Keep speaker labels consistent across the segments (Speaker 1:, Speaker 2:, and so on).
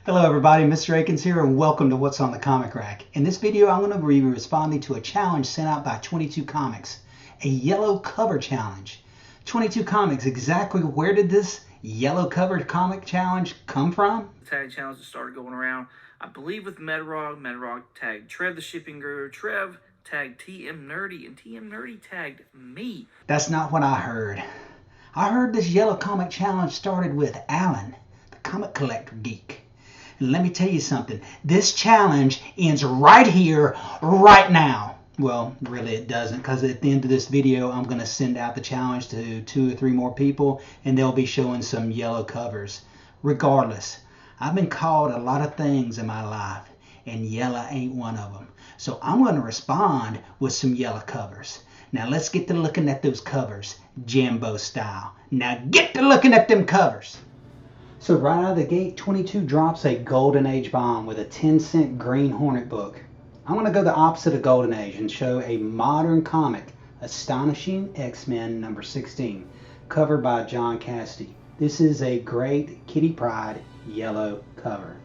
Speaker 1: Hello everybody, Mr. Akins here and welcome to What's on the Comic Rack. In this video I'm going to be responding to a challenge sent out by 22 Comics, a yellow cover challenge. 22 Comics, exactly where did this yellow covered comic challenge come from?
Speaker 2: The tag challenge that started going around, I believe with Metarog. Metarog tagged Trev the Shipping Guru, Trev tagged TM Nerdy, and TM Nerdy tagged me.
Speaker 1: That's not what I heard. I heard this yellow comic challenge started with Alan, the comic collector geek. And let me tell you something, this challenge ends right here, right now. Well, really it doesn't, because at the end of this video, I'm going to send out the challenge to 2 or 3 more people, and they'll be showing some yellow covers. Regardless, I've been called a lot of things in my life, and yellow ain't one of them. So I'm going to respond with some yellow covers. Now let's get to looking at those covers, Jambo style. Now get to looking at them covers. So right out of the gate, 22 drops a Golden Age bomb with a 10-cent Green Hornet book. I'm going to go the opposite of Golden Age and show a modern comic, Astonishing X-Men number 16, covered by John Cassidy. This is a great Kitty Pryde yellow cover.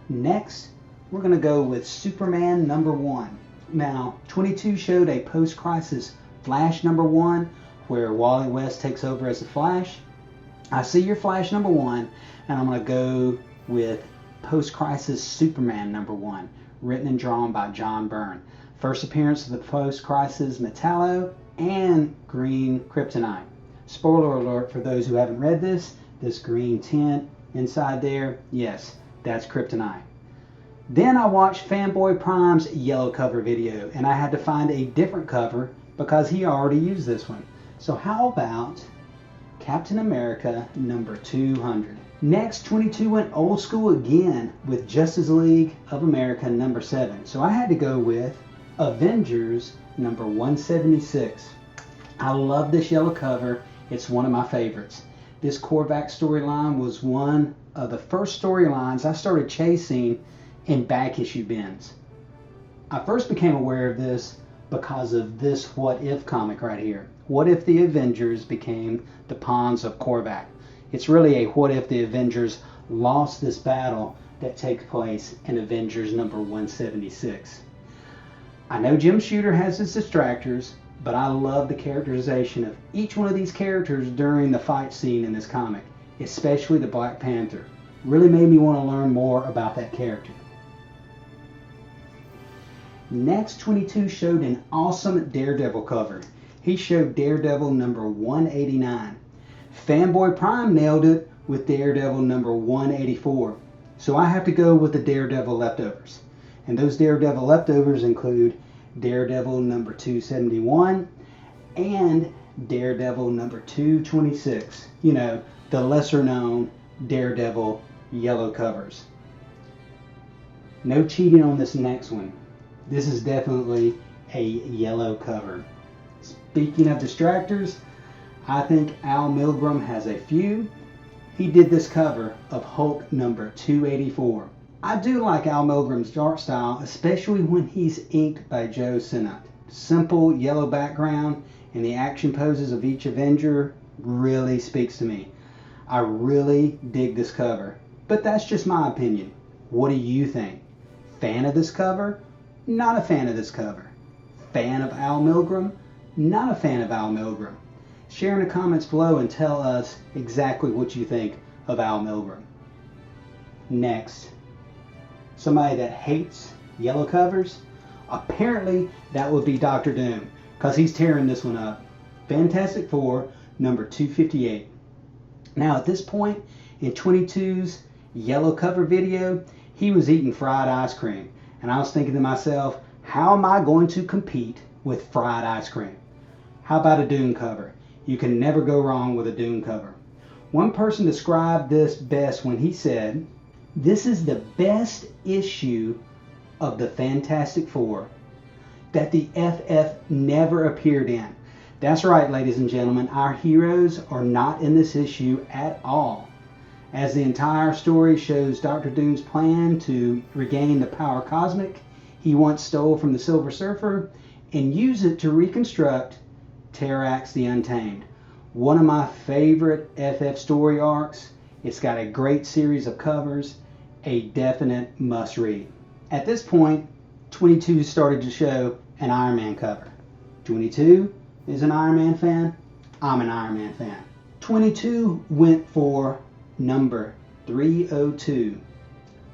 Speaker 1: Next, we're going to go with Superman number 1. Now, 22 showed a post-crisis Flash number 1, where Wally West takes over as the Flash. I see your Flash number 1, and I'm going to go with Post-Crisis Superman number 1, written and drawn by John Byrne. First appearance of the Post-Crisis Metallo and Green Kryptonite. Spoiler alert for those who haven't read this green tint inside there, yes, that's Kryptonite. Then I watched Fanboy Prime's yellow cover video, and I had to find a different cover because he already used this one. So how about Captain America number 200. Next, 22 went old school again with Justice League of America number 7. So I had to go with Avengers number 176. I love this yellow cover. It's one of my favorites. This Korvac storyline was one of the first storylines I started chasing in back issue bins. I first became aware of this because of this What If comic right here. What if the Avengers became the pawns of Korvac? It's really a what if the Avengers lost this battle that takes place in Avengers number 176. I know Jim Shooter has his distractors, but I love the characterization of each one of these characters during the fight scene in this comic, especially the Black Panther. Really made me want to learn more about that character. Next, 22 showed an awesome Daredevil cover. He showed Daredevil number 189. Fanboy Prime nailed it with Daredevil number 184. So I have to go with the Daredevil leftovers. And those Daredevil leftovers include Daredevil number 271 and Daredevil number 226. You know, the lesser known Daredevil yellow covers. No cheating on this next one. This is definitely a yellow cover. Speaking of distractors, I think Al Milgrom has a few. He did this cover of Hulk number 284. I do like Al Milgrom's art style, especially when he's inked by Joe Sinnott. Simple yellow background and the action poses of each Avenger really speaks to me. I really dig this cover, but that's just my opinion. What do you think? Fan of this cover? Not a fan of this cover. Fan of Al Milgrom? Not a fan of Al Milgrom. Share in the comments below and tell us exactly what you think of Al Milgrom. Next, somebody that hates yellow covers? Apparently that would be Dr. Doom, because he's tearing this one up. Fantastic Four, number 258. Now at this point in 22's yellow cover video, he was eating fried ice cream. And I was thinking to myself, how am I going to compete with fried ice cream? How about a Doom cover? You can never go wrong with a Doom cover. One person described this best when he said, "This is the best issue of the Fantastic Four that the FF never appeared in." That's right, ladies and gentlemen, our heroes are not in this issue at all. As the entire story shows Dr. Doom's plan to regain the power cosmic he once stole from the Silver Surfer and use it to reconstruct Terrax the Untamed. One of my favorite FF story arcs. It's got a great series of covers a definite must read. At this point, 22 started to show an Iron Man cover. 22 is an Iron Man fan. I'm an Iron Man fan. 22 went for number 302.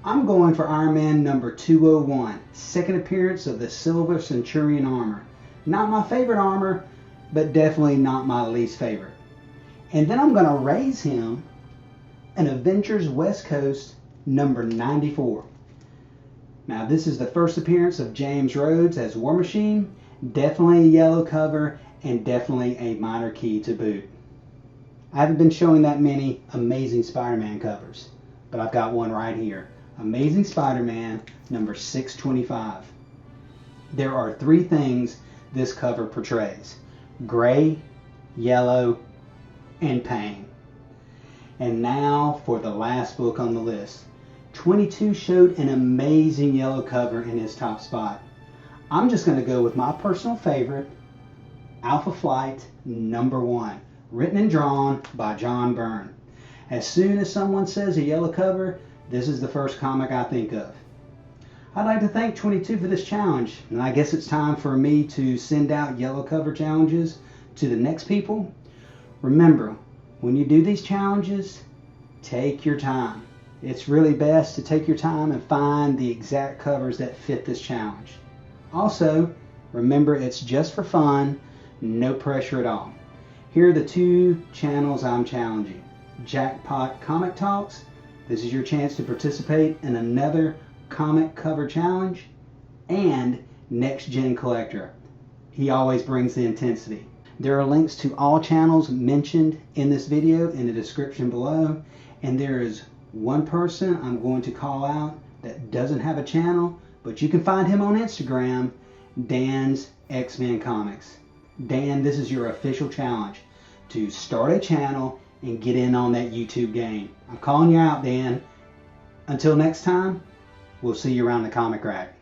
Speaker 1: I'm going for Iron Man number 201, second appearance of the Silver Centurion armor. Not my favorite armor, but definitely not my least favorite. And then I'm going to raise him an Avengers West Coast number 94. Now this is the first appearance of James Rhodes as War Machine, definitely a yellow cover and definitely a minor key to boot. I haven't been showing that many Amazing Spider-Man covers, but I've got one right here. Amazing Spider-Man number 625. There are three things this cover portrays: gray, yellow, and pain. And now for the last book on the list. 22 showed an amazing yellow cover in his top spot. I'm just going to go with my personal favorite, alphaflight number 1, written and drawn by John Byrne. As soon as someone says a yellow cover, this is the first comic I think of. I'd like to thank 22 for this challenge, and I guess it's time for me to send out yellow cover challenges to the next people. Remember, when you do these challenges, take your time. It's really best to take your time and find the exact covers that fit this challenge. Also, remember it's just for fun, no pressure at all. Here are the two channels I'm challenging. Jackpot Comic Talks. This is your chance to participate in another comic cover challenge. And Next Gen Collector. He always brings the intensity. There are links to all channels mentioned in this video in the description below. And there is one person I'm going to call out that doesn't have a channel, but you can find him on Instagram, Dan's X-Men Comics. Dan, this is your official challenge to start a channel and get in on that YouTube game. I'm calling you out, Dan. Until next time, we'll see you around the comic rack.